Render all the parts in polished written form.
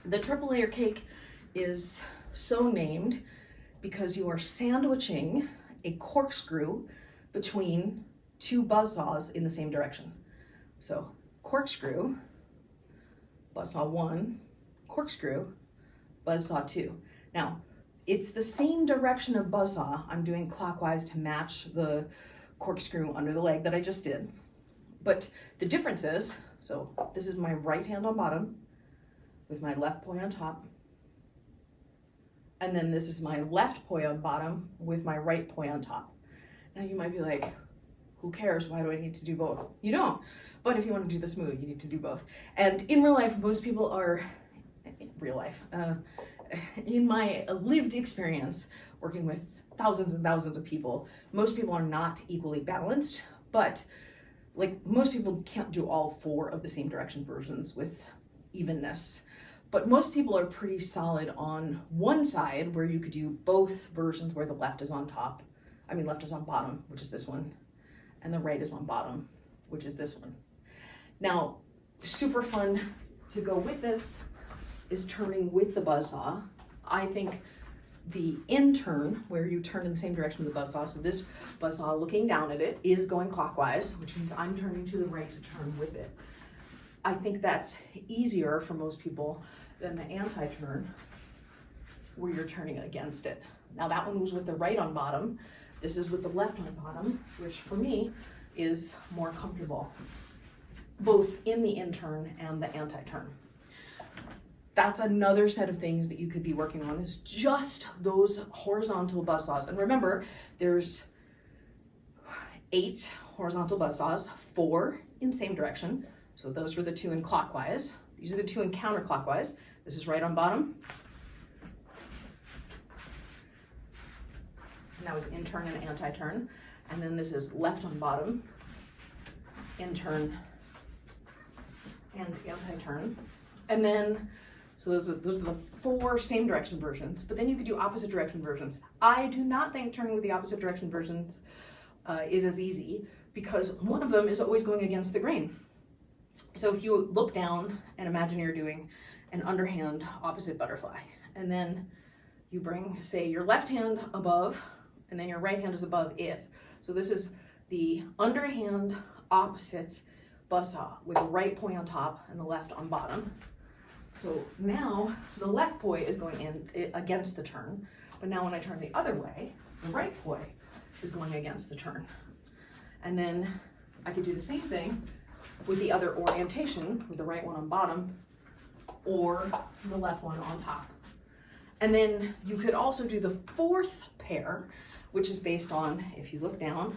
The triple layer cake is so named because you are sandwiching a corkscrew between two buzzsaws in the same direction. So corkscrew, buzzsaw 1, corkscrew, buzzsaw 2. Now, it's the same direction of buzzsaw. I'm doing clockwise to match the corkscrew under the leg that I just did. But the difference is, so this is my right hand on bottom with my left poi on top. And then this is my left poi on bottom with my right poi on top. Now you might be like, who cares? Why do I need to do both? You don't. But if you want to do this move, you need to do both. And in real life, most people are, in my lived experience, working with thousands and thousands of people, most people are not equally balanced, but like most people can't do all 4 of the same direction versions with evenness. But most people are pretty solid on one side where you could do both versions where the left is on top, left is on bottom, which is this one, and the right is on bottom, which is this one. Now, super fun to go with this is turning with the buzzsaw. I think the in turn, where you turn in the same direction with the buzzsaw, so this buzzsaw looking down at it is going clockwise, which means I'm turning to the right to turn with it. I think that's easier for most people than the anti-turn, where you're turning against it. Now that one was with the right on bottom. This is with the left on bottom, which for me is more comfortable, both in the in-turn and the anti-turn. That's another set of things that you could be working on, is just those horizontal buzzsaws. And remember, there's 8 horizontal buzzsaws, 4 in same direction. So those were the 2 in clockwise. These are the 2 in counterclockwise. This is right on bottom. And that was in-turn and anti-turn. And then this is left on bottom, in-turn and anti-turn. And then, so those are the 4 same direction versions, but then you could do opposite direction versions. I do not think turning with the opposite direction versions is as easy, because one of them is always going against the grain. So if you look down and imagine you're doing an underhand opposite butterfly, and then you bring, say, your left hand above, and then your right hand is above it. So this is the underhand opposite buzzsaw with the right poi on top and the left on bottom. So now the left poi is going in against the turn, but now when I turn the other way, the right poi is going against the turn. And then I could do the same thing with the other orientation, with the right one on bottom or the left one on top. And then you could also do the 4th pair, which is based on, if you look down,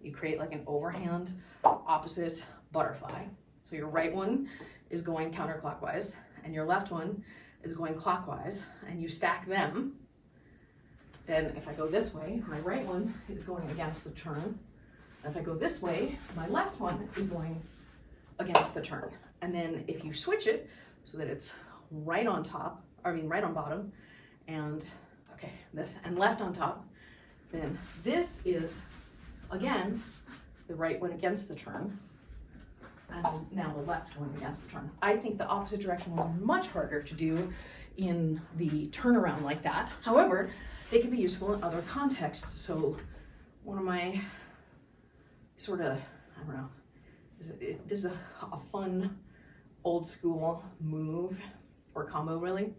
you create like an overhand opposite butterfly. So your right one is going counterclockwise and your left one is going clockwise, and you stack them. Then if I go this way, my right one is going against the turn. And if I go this way, my left one is going against the turn. And then if you switch it so that it's right on top, right on bottom, and this, and left on top, then this is, again, the right one against the turn, and now the left one against the turn. I think the opposite direction one is much harder to do in the turnaround like that. However, they can be useful in other contexts. So one of my sort of, this is a fun old school move or combo really.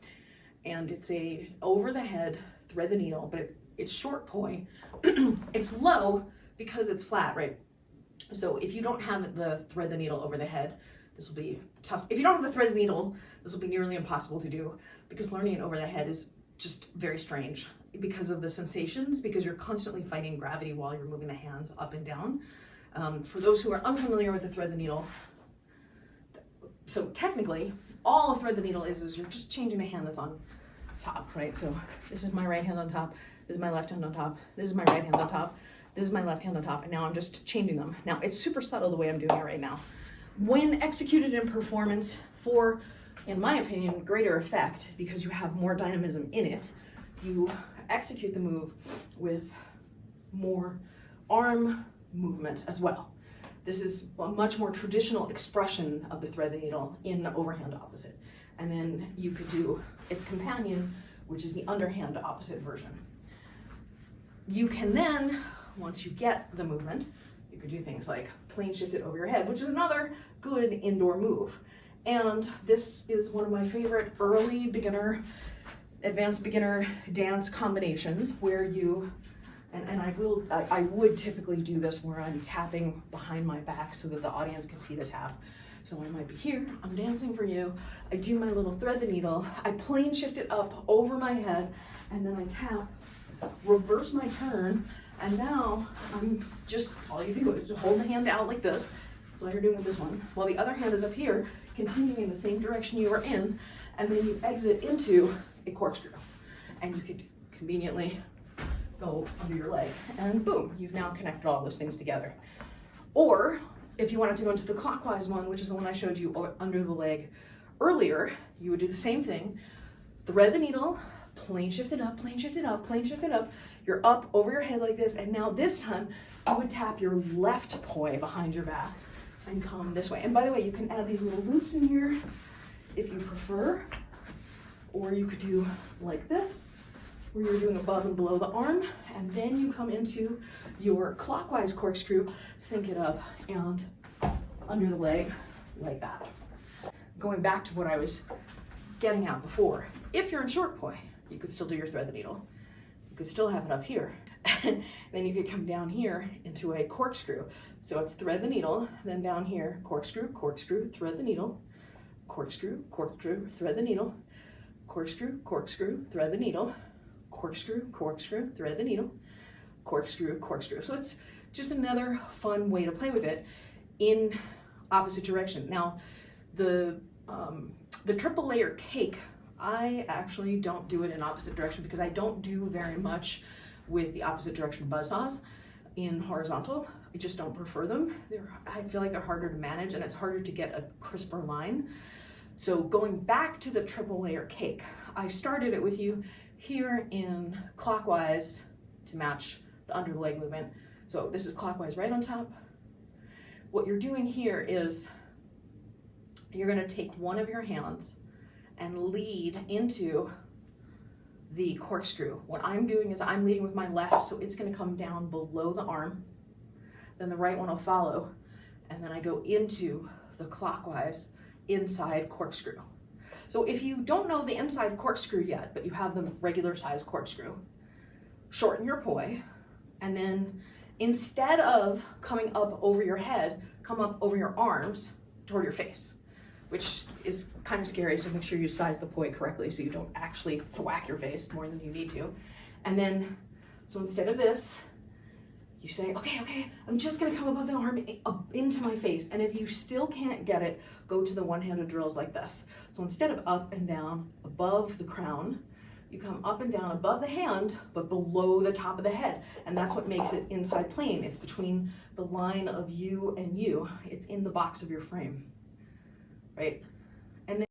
And it's a over the head, thread the needle, but it's short poi. It's low because it's flat, right? So if you don't have the thread the needle over the head, this will be tough. If you don't have the thread the needle, this will be nearly impossible to do, because learning it over the head is just very strange because of the sensations, because you're constantly fighting gravity while you're moving the hands up and down. For those who are unfamiliar with the thread the needle, so technically all a thread the needle is you're just changing the hand that's on top, right? So this is my right hand on top, this is my left hand on top, this is my right hand on top, this is my left hand on top, and now I'm just changing them. Now it's super subtle the way I'm doing it right now. When executed in performance for, in my opinion, greater effect, because you have more dynamism in it, you execute the move with more arm movement as well. This is a much more traditional expression of the thread the needle in overhand opposite. And then you could do its companion, which is the underhand opposite version. You can then, once you get the movement, you could do things like plane shift it over your head, which is another good indoor move. And this is one of my favorite early beginner, advanced beginner dance combinations where you, and I would typically do this where I'm tapping behind my back so that the audience can see the tap. So I might be here, I'm dancing for you, I do my little thread the needle, I plane shift it up over my head, and then I tap, reverse my turn, and now I'm just, all you do is hold the hand out like this. That's all you're doing with this one. While the other hand is up here, continuing in the same direction you were in, and then you exit into a corkscrew. And you could conveniently go under your leg, and boom, you've now connected all those things together. Or, if you wanted to go into the clockwise one, which is the one I showed you under the leg earlier, you would do the same thing. Thread the needle, plane shift it up, plane shift it up, plane shift it up. You're up over your head like this, and now this time you would tap your left poi behind your back and come this way. And by the way, you can add these little loops in here if you prefer, or you could do like this, where you're doing above and below the arm, and then you come into your clockwise corkscrew, sync it up, and under the leg like that. Going back to what I was getting at before, if you're in short poi, you could still do your thread the needle. You could still have it up here. And then you could come down here into a corkscrew. So it's thread the needle, then down here, corkscrew, corkscrew, thread the needle, corkscrew, corkscrew, thread the needle, corkscrew, corkscrew, thread the needle, corkscrew, corkscrew, thread the needle, corkscrew, corkscrew. So it's just another fun way to play with it in opposite direction. Now, the triple layer cake, I actually don't do it in opposite direction because I don't do very much with the opposite direction buzzsaws in horizontal. I just don't prefer them. I feel like they're harder to manage and it's harder to get a crisper line. So going back to the triple layer cake, I started it with you here in clockwise to match the under the leg movement. So this is clockwise right on top. What you're doing here is you're gonna take one of your hands and lead into the corkscrew. What I'm doing is I'm leading with my left, so it's gonna come down below the arm. Then the right one will follow, and then I go into the clockwise inside corkscrew. So if you don't know the inside corkscrew yet, but you have the regular size corkscrew, shorten your poi, and then instead of coming up over your head, come up over your arms toward your face, which is kind of scary, so make sure you size the poi correctly so you don't actually thwack your face more than you need to. And then, so instead of this, you say, okay, I'm just gonna come above the arm up into my face. And if you still can't get it, go to the one-handed drills like this. So instead of up and down above the crown, you come up and down above the hand, but below the top of the head. And that's what makes it inside plane. It's between the line of you and you. It's in the box of your frame, right?